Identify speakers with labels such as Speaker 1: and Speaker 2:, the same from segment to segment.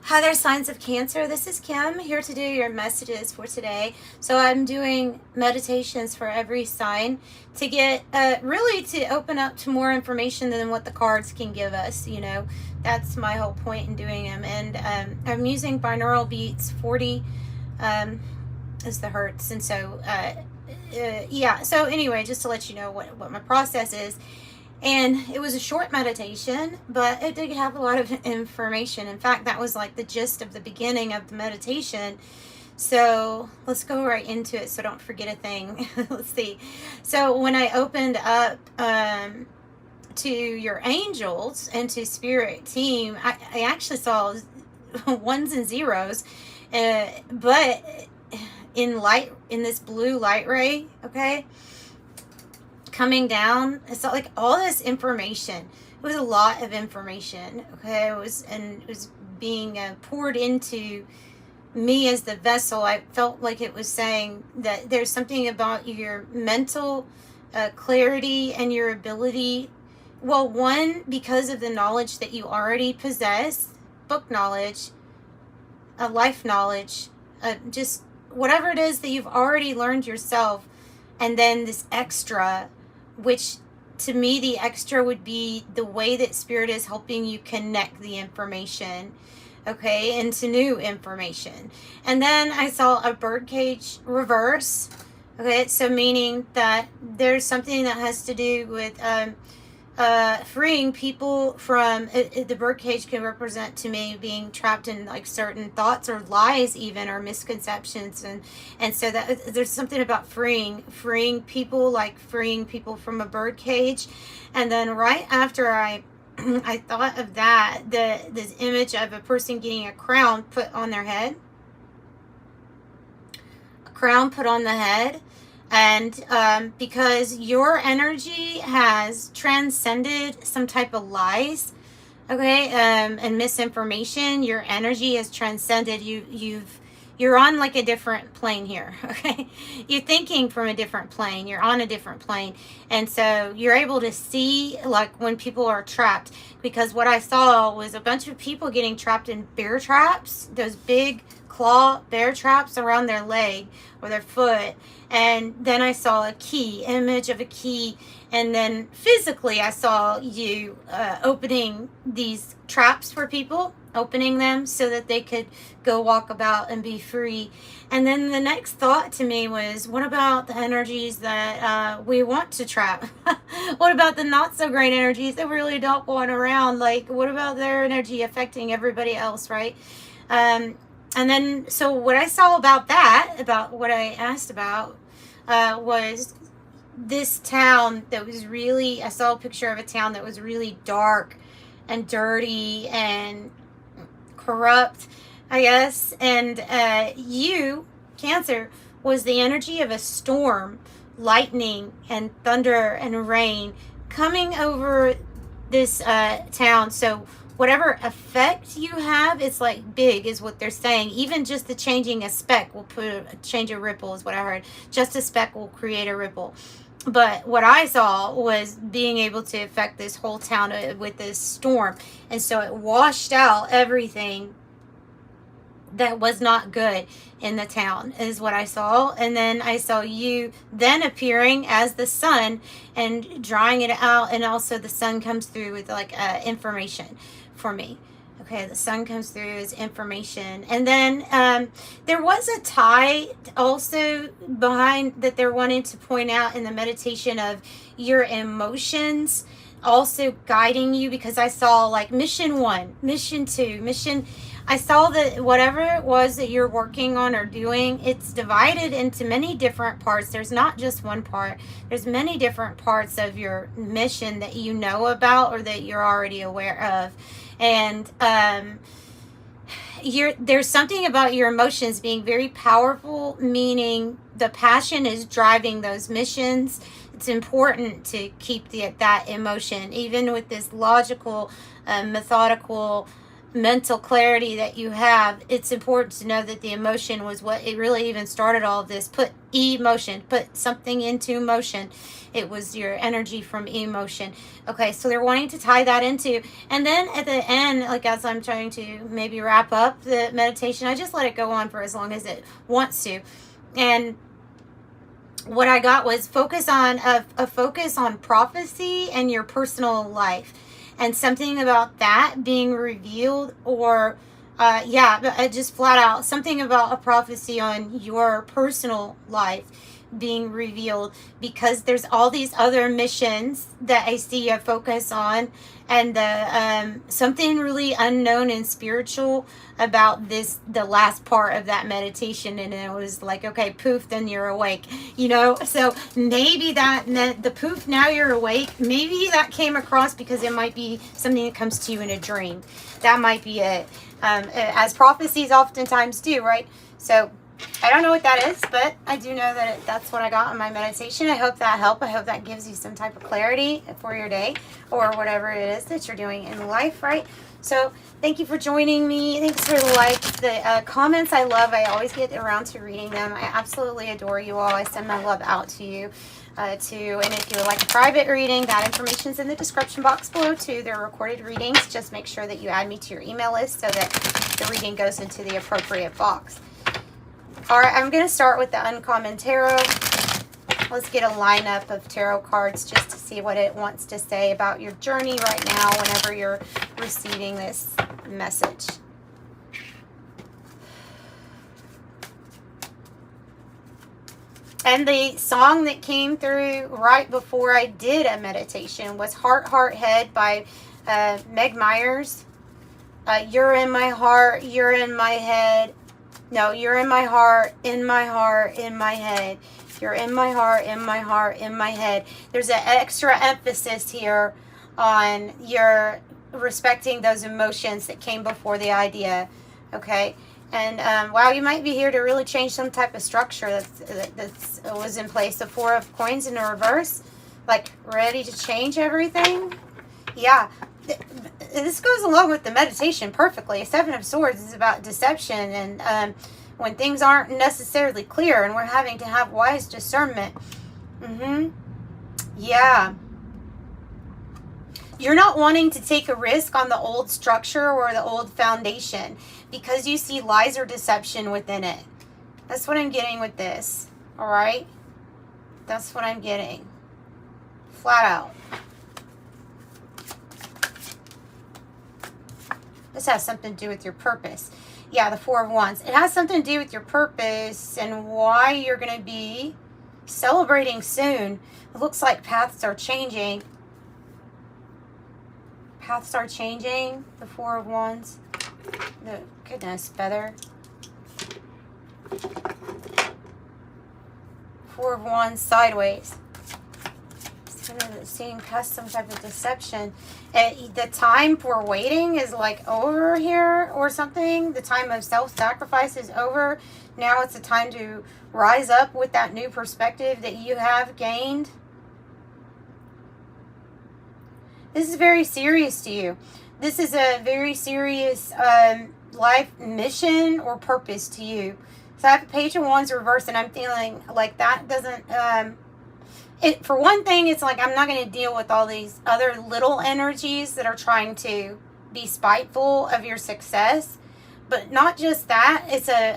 Speaker 1: Hi there, signs of Cancer. This is Kim here to do your messages for today. So I'm doing meditations for every sign to get really to open up to more information than what the cards can give us. You know, that's my whole point in doing them. And I'm using binaural beats. 40 is the hertz, and so yeah. So anyway, just to let you know what my process is. And it was a short meditation, but it did have a lot of information. In fact, that was like the gist of the beginning of the meditation. So let's go right into it so don't forget a thing. Let's see. So when I opened up to your angels and to spirit team, I actually saw ones and zeros, but in this blue light ray, okay? Coming down, it's like all this information. It was a lot of information, okay? It was being poured into me as the vessel. I felt like it was saying that there's something about your mental clarity and your ability. Well, one, because of the knowledge that you already possess, book knowledge, life knowledge, just whatever it is that you've already learned yourself, and then this extra, which to me the extra would be the way that spirit is helping you connect the information, okay, into new information. And then I saw a birdcage reverse, okay, so meaning that there's something that has to do with freeing people from the birdcage can represent to me being trapped in like certain thoughts or lies even, or misconceptions, and so that there's something about freeing people, like freeing people from a birdcage. And then right after I thought of that, this image of a person getting a crown put on their head, and because your energy has transcended some type of lies, okay, and misinformation, your energy has transcended. You're on like a different plane here, okay? You're thinking from a different plane. You're on a different plane. And so you're able to see like when people are trapped, because what I saw was a bunch of people getting trapped in bear traps, those big claw bear traps around their leg or their foot. And then I saw a key, image of a key, and then physically I saw you opening these traps for people, opening them so that they could go walk about and be free. And then the next thought to me was, what about the energies that we want to trap? What about the not so great energies that we really don't want around? Like, what about their energy affecting everybody else, right? And then, so what I saw about that, about what I asked about, was this town that was really, I saw a picture of a town that was really dark and dirty and corrupt, I guess. And you, Cancer, was the energy of a storm, lightning and thunder and rain coming over this town. So whatever effect you have, it's like big is what they're saying. Even just the changing a speck will change a ripple is what I heard. Just a speck will create a ripple. But what I saw was being able to affect this whole town with this storm. And so it washed out everything that was not good in the town is what I saw. And then I saw you then appearing as the sun and drawing it out. And also the sun comes through with like information for me. Okay, the sun comes through as information. And then there was a tie also behind that they're wanting to point out in the meditation of your emotions also guiding you, because I saw like mission 1, mission 2, I saw that whatever it was that you're working on or doing, it's divided into many different parts. There's not just one part. There's many different parts of your mission that you know about or that you're already aware of. And there's something about your emotions being very powerful, meaning the passion is driving those missions. It's important to keep that emotion, even with this logical, methodical mental clarity that you have, it's important to know that the emotion was what it really even started all of this. Put something into motion. It was your energy from emotion. Okay, so they're wanting to tie that into, and then at the end, like as I'm trying to maybe wrap up the meditation, I just let it go on for as long as it wants to. And what I got was focus on a focus on prophecy and your personal life, and something about that being revealed, or just flat out something about a prophecy on your personal life being revealed, because there's all these other missions that I see a focus on, and the something really unknown and spiritual about the last part of that meditation. And it was like, okay, poof, then you're awake, so maybe that meant the poof, now you're awake. Maybe that came across because it might be something that comes to you in a dream. That might be it, as prophecies oftentimes do, right? So I don't know what that is, but I do know that that's what I got in my meditation. I hope that helped. I hope that gives you some type of clarity for your day or whatever it is that you're doing in life, right? So thank you for joining me. Thanks for the likes, the comments. I love. I always get around to reading them. I absolutely adore you all. I send my love out to you too. And if you would like a private reading, that information is in the description box below too. They're recorded readings. Just make sure that you add me to your email list so that the reading goes into the appropriate box. All right, I'm going to start with the Uncommon Tarot. Let's get a lineup of tarot cards just to see what it wants to say about your journey right now whenever you're receiving this message. And the song that came through right before I did a meditation was Heart, Heart, Head by Meg Myers. You're in my heart, you're in my head. No, you're in my heart, in my heart, in my head. You're in my heart, in my heart, in my head. There's an extra emphasis here on your respecting those emotions that came before the idea, okay? And wow, you might be here to really change some type of structure that was in place. The Four of Coins in the reverse, like ready to change everything. Yeah. This goes along with the meditation perfectly. Seven of Swords is about deception and when things aren't necessarily clear and we're having to have wise discernment. Yeah. You're not wanting to take a risk on the old structure or the old foundation because you see lies or deception within it. That's what I'm getting with this. All right? That's what I'm getting. Flat out. This has something to do with your purpose. Yeah, the Four of Wands. It has something to do with your purpose and why you're going to be celebrating soon. It looks like paths are changing. Paths are changing. The Four of Wands. The goodness, feather. Four of Wands sideways. Seeing past some type of deception. The time for waiting is like over here or something. The time of self-sacrifice is over. Now it's the time to rise up with that new perspective that you have gained. This is very serious to you. This is a very serious life mission or purpose to you. So I have the Page of Wands reversed, and I'm feeling like that doesn't... for one thing, it's like I'm not going to deal with all these other little energies that are trying to be spiteful of your success. But not just that,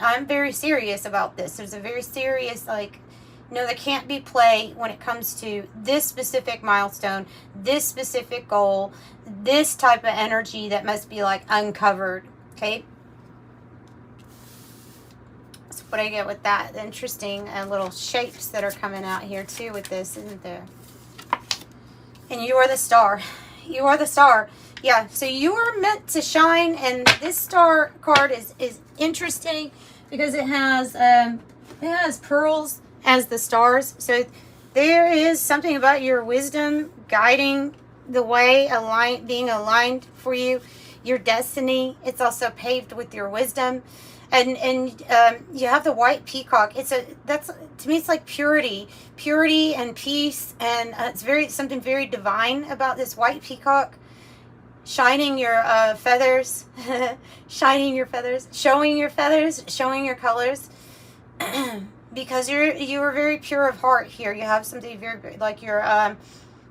Speaker 1: I'm very serious about this. There's a very serious, there can't be play when it comes to this specific milestone, this specific goal, this type of energy that must be uncovered, okay? So what I get with that, the interesting little shapes that are coming out here too with this, isn't there? And you are the star. You are the star. Yeah, so you are meant to shine, and this star card is interesting because it has pearls as the stars. So there is something about your wisdom guiding the way, being aligned for you, your destiny. It's also paved with your wisdom. And you have the white peacock. To me, it's like purity and peace, and it's something very divine about this white peacock. shining your feathers, shining your feathers, showing your feathers, showing your colors, because you are very pure of heart here. You have something very like you're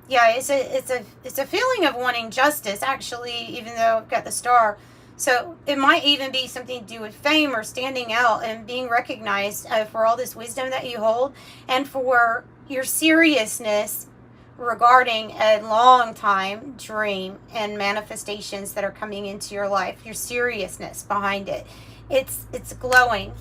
Speaker 1: yeah, it's a feeling of wanting justice, actually, even though I've got the star. So it might even be something to do with fame or standing out and being recognized for all this wisdom that you hold, and for your seriousness regarding a long time dream and manifestations that are coming into your life. Your seriousness behind it. It's glowing.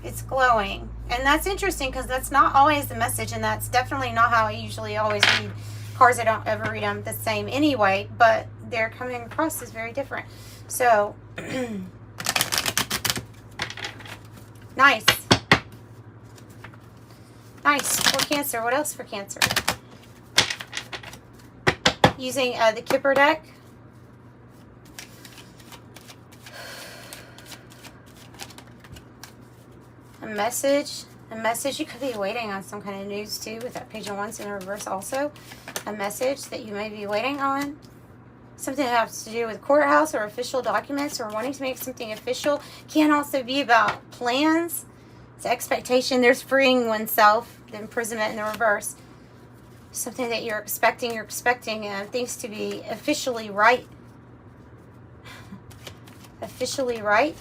Speaker 1: It's glowing. And that's interesting, because that's not always the message, and that's definitely not how I usually always read cards. I don't ever read them the same anyway, but they're coming across as very different. So, nice. Nice. For Cancer. What else for Cancer? Using the Kipper Deck. A message you could be waiting on, some kind of news too, with that Page of Wands in reverse also. A message that you may be waiting on. Something that has to do with courthouse or official documents, or wanting to make something official. Can also be about plans. It's expectation. There's freeing oneself, the imprisonment in the reverse. Something that you're expecting things to be officially right. Officially right.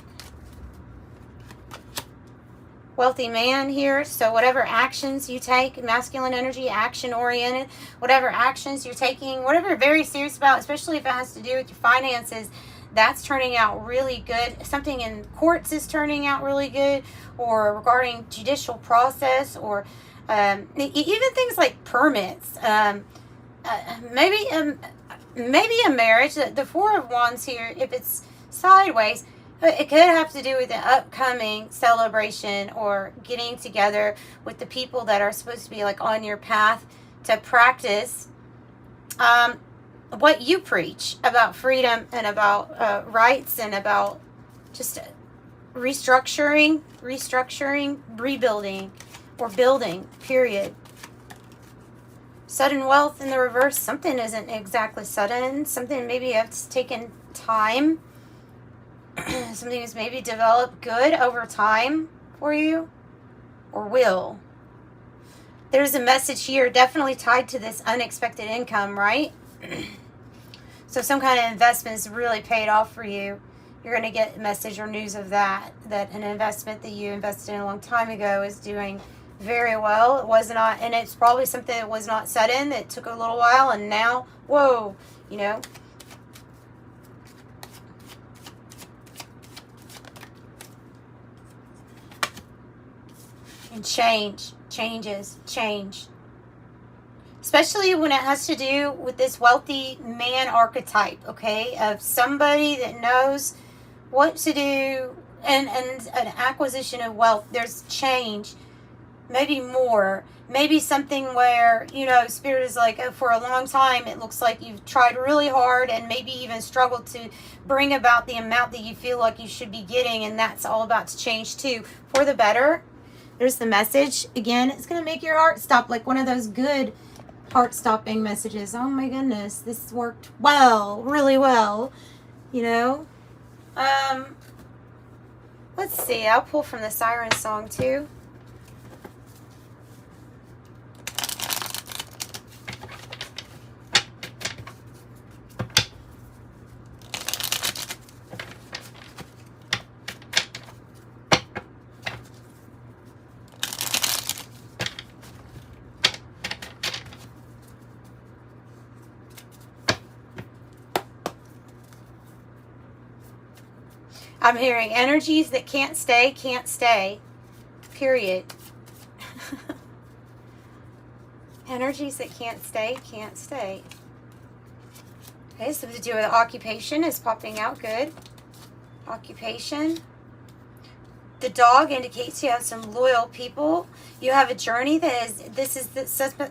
Speaker 1: Wealthy man here. So whatever actions you take, masculine energy, action oriented, whatever actions you're taking, whatever you're very serious about, especially if it has to do with your finances, that's turning out really good. Something in courts is turning out really good, or regarding judicial process, or even things like permits. Maybe a marriage. The Four of Wands here, if it's sideways, it could have to do with an upcoming celebration, or getting together with the people that are supposed to be like on your path to practice what you preach about freedom and about rights, and about just restructuring, rebuilding, or building, period. Sudden wealth in the reverse. Something isn't exactly sudden. Something maybe has taken time. Something has maybe developed good over time for you, or will. There's a message here definitely tied to this unexpected income, right? So some kind of investment is really paid off for you. You're going to get a message or news of that an investment that you invested in a long time ago is doing very well. It was not, and it's probably something that was not sudden. It took a little while, and now, whoa, you know. And change. Especially when it has to do with this wealthy man archetype, okay? Of somebody that knows what to do, and an acquisition of wealth. There's change. Maybe more. Maybe something where, you know, Spirit is like, for a long time, it looks like you've tried really hard and maybe even struggled to bring about the amount that you feel like you should be getting, and that's all about to change too, for the better. There's the message. Again, it's going to make your heart stop, like one of those good heart-stopping messages. Oh my goodness, this worked well, really well, you know. Let's see. I'll pull from the Siren song too. I'm hearing energies that can't stay, period. Energies that can't stay. Okay, so to do with occupation is popping out good. Occupation. The dog indicates you have some loyal people. You have a journey that is,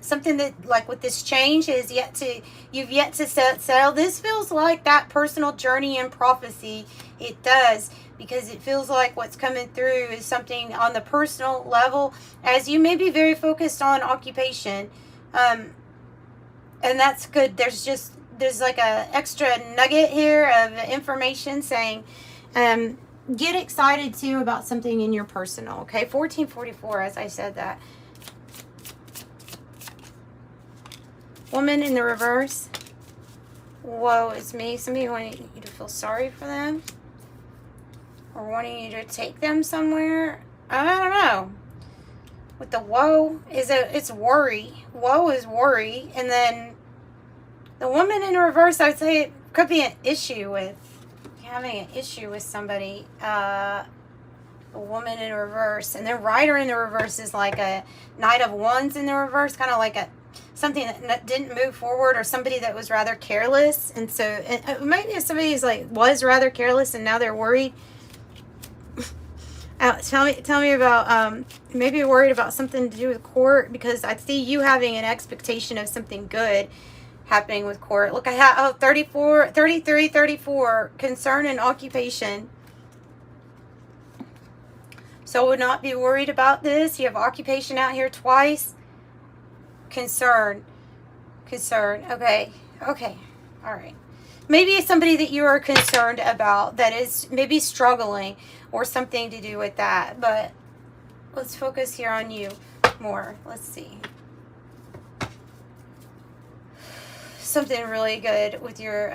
Speaker 1: something that, like with this change, you've yet to settle. This feels like that personal journey and prophecy. It does, because it feels like what's coming through is something on the personal level, as you may be very focused on occupation. And that's good. There's there's like a extra nugget here of information saying, get excited too about something in your personal. Okay, 1444, as I said that. Woman in the reverse. Woe is me. Somebody wanting you to feel sorry for them, or wanting you to take them somewhere. I don't know. With the woe it's worry. Woe is worry, and then the woman in reverse, I would say it could be an issue with having an issue with somebody. A woman in reverse, and then Rider in the reverse is like a Knight of Wands in the reverse, kind of like a something that didn't move forward, or somebody that was rather careless. And so it might be somebody who's like was rather careless and now they're worried. Tell me about maybe you're worried about something to do with court, because I see you having an expectation of something good happening with court. Look, I have 33, concern and occupation. So would not be worried about this. You have occupation out here twice. Concern. Okay. All right. Maybe it's somebody that you are concerned about that is maybe struggling, or something to do with that. But let's focus here on you more. Let's see. Something really good with your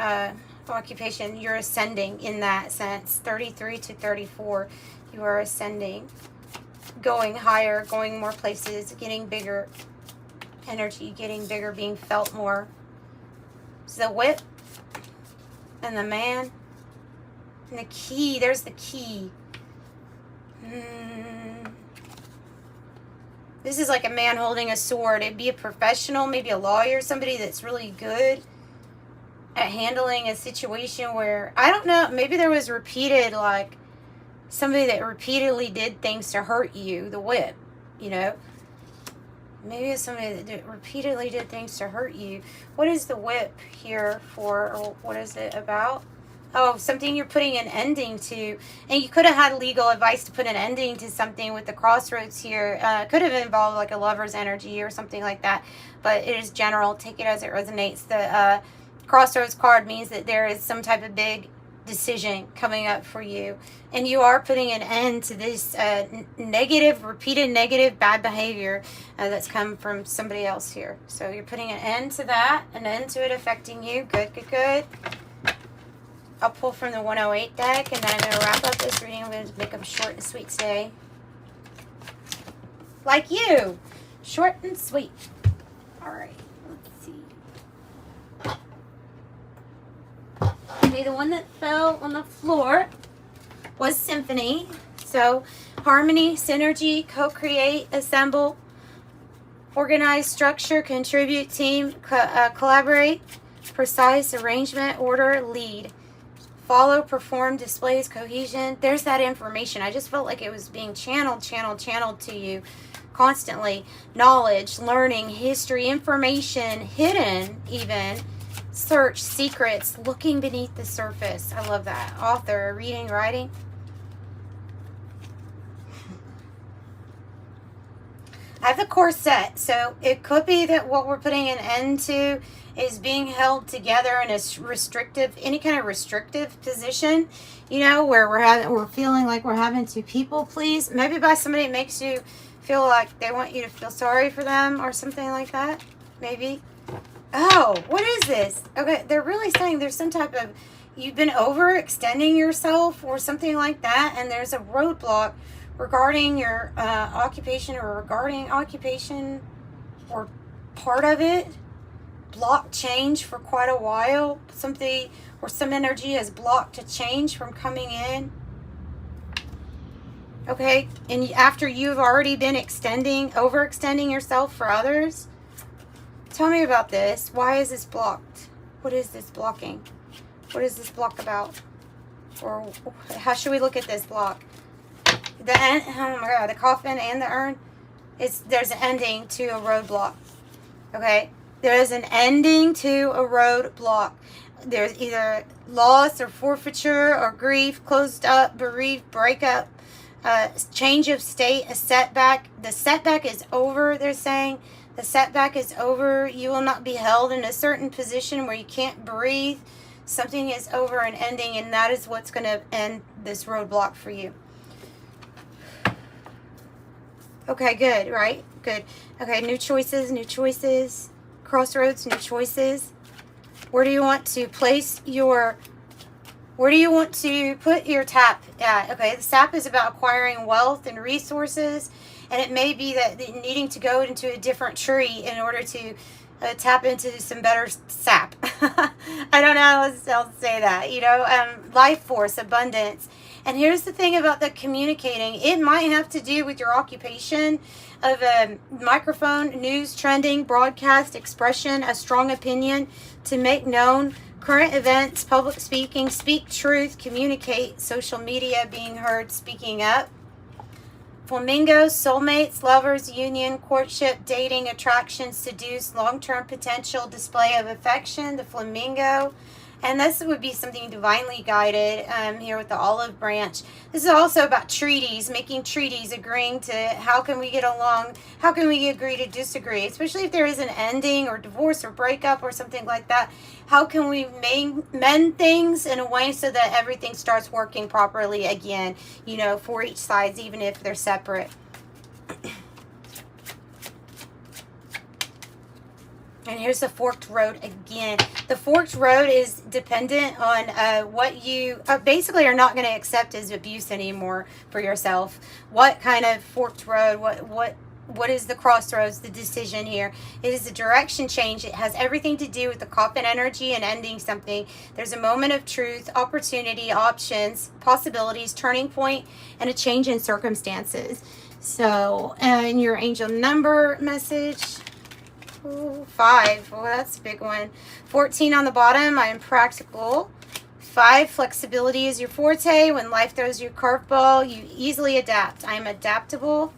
Speaker 1: occupation. You're ascending in that sense. 33 to 34. You are ascending. Going higher, going more places, getting bigger. Energy getting bigger, being felt more. So the whip and the man and the key. There's the key. This is like a man holding a sword. It'd be a professional, maybe a lawyer, somebody that's really good at handling a situation where, I don't know, maybe there was repeated, like somebody that repeatedly did things to hurt you. The whip, you know. Maybe it's somebody that repeatedly did things to hurt you. What is the whip here for, or what is it about? Oh, something you're putting an ending to. And you could have had legal advice to put an ending to something with the crossroads here. Could have involved like a lover's energy or something like that. But it is general. Take it as it resonates. The crossroads card means that there is some type of big decision coming up for you, and you are putting an end to this repeated negative bad behavior that's come from somebody else here. So you're putting an end to that, an end to it affecting you. Good. I'll pull from the 108 deck, and then I'm going to wrap up this reading. I'm going to make them short and sweet today, like you, short and sweet. All right, let's see. Okay, the one that fell on the floor was Symphony. So harmony, synergy, co-create, assemble, organize, structure, contribute, team, collaborate, precise, arrangement, order, lead, follow, perform, displays, cohesion. There's that information. I just felt like it was being channeled to you constantly. Knowledge, learning, history, information, hidden even. Search, secrets, looking beneath the surface. I love that. Author, reading, writing. I have the corset, so it could be that what we're putting an end to is being held together in a restrictive, any kind of restrictive position, you know, where we're feeling like we're having to people please, maybe by somebody that makes you feel like they want you to feel sorry for them or something like that, maybe. Oh, what is this? Okay, they're really saying there's some type of, you've been overextending yourself or something like that, and there's a roadblock regarding your occupation or part of it. Blocked change for quite a while. Something or some energy has blocked a change from coming in. Okay, and after you've already been overextending yourself for others. Tell me about this. Why is this blocked? What is this blocking? What is this block about? Or how should we look at this block? Oh my God, the coffin and the urn. There's an ending to a roadblock. Okay? There is an ending to a roadblock. There's either loss or forfeiture or grief, closed up, bereaved, breakup, change of state, a setback. The setback is over, they're saying. The setback is over. You will not be held in a certain position where you can't breathe. Something is over and ending, and that is what's going to end this roadblock for you. Okay, good, right? Good. Okay, new choices, new choices. Crossroads, new choices. Where do you want to place your... Where do you want to put your tap at? Okay, the sap is about acquiring wealth and resources, and it may be that needing to go into a different tree in order to tap into some better sap. I don't know how else to say that. You know, life force, abundance. And here's the thing about the communicating. It might have to do with your occupation of a microphone, news, trending, broadcast, expression, a strong opinion, to make known current events, public speaking, speak truth, communicate, social media, being heard, speaking up. Flamingos, soulmates, lovers, union, courtship, dating, attraction, seduce, long-term potential, display of affection, the flamingo. And this would be something divinely guided here with the olive branch. This is also about treaties, making treaties, agreeing to how can we get along, how can we agree to disagree, especially if there is an ending or divorce or breakup or something like that. How can we mend things in a way so that everything starts working properly again, you know, for each side, even if they're separate. And here's the forked road again. The forked road is dependent on what you basically are not going to accept as abuse anymore for yourself. What kind of forked road? What is the crossroads? The decision here. It is a direction change. It has everything to do with the coffin energy and ending something. There's a moment of truth, opportunity, options, possibilities, turning point, and a change in circumstances. So, and your angel number message. Ooh, 5. Well, that's a big one. 14 on the bottom. I am practical. 5. Flexibility is your forte. When life throws you a curveball, you easily adapt. I am adaptable.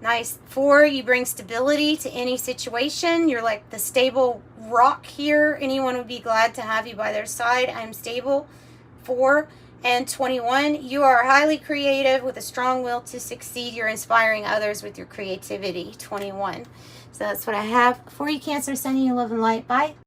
Speaker 1: Nice. 4. You bring stability to any situation. You're like the stable rock here. Anyone would be glad to have you by their side. I'm stable. 4. And 21. You are highly creative with a strong will to succeed. You're inspiring others with your creativity. 21. So that's what I have for you, Cancer. Sending you love and light. Bye.